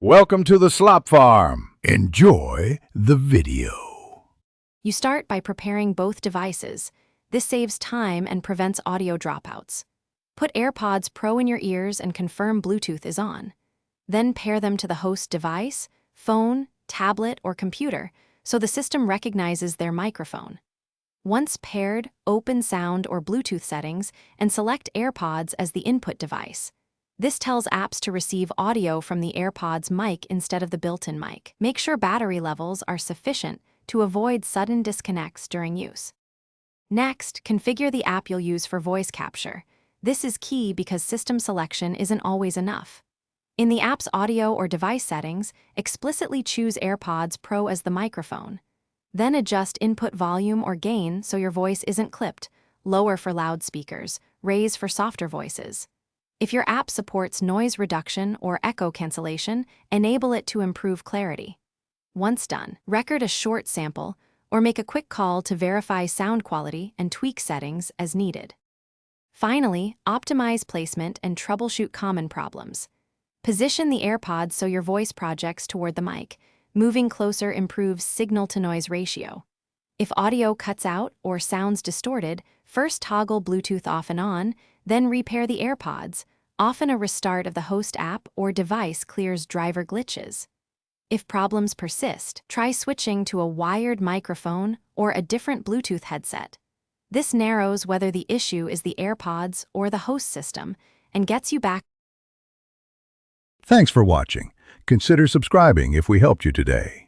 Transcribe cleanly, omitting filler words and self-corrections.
Welcome to the Slop Farm. Enjoy the video. You start by preparing both devices. This saves time and prevents audio dropouts. Put AirPods Pro in your ears and confirm Bluetooth is on. Then pair them to the host device, phone, tablet, or computer so the system recognizes their microphone. Once paired, open Sound or Bluetooth settings and select AirPods as the input device. This tells apps to receive audio from the AirPods mic instead of the built-in mic. Make sure battery levels are sufficient to avoid sudden disconnects during use. Next, configure the app you'll use for voice capture. This is key because system selection isn't always enough. In the app's audio or device settings, explicitly choose AirPods Pro as the microphone. Then adjust input volume or gain so your voice isn't clipped, lower for loudspeakers, raise for softer voices. If your app supports noise reduction or echo cancellation, enable it to improve clarity. Once done, record a short sample or make a quick call to verify sound quality and tweak settings as needed. Finally, optimize placement and troubleshoot common problems. Position the AirPods so your voice projects toward the mic. Moving closer improves signal-to-noise ratio. If audio cuts out or sounds distorted, first toggle Bluetooth off and on, then repair the AirPods. Often a restart of the host app or device clears driver glitches. If problems persist, try switching to a wired microphone or a different Bluetooth headset. This narrows whether the issue is the AirPods or the host system and gets you back. Thanks for watching. Consider subscribing if we helped you today.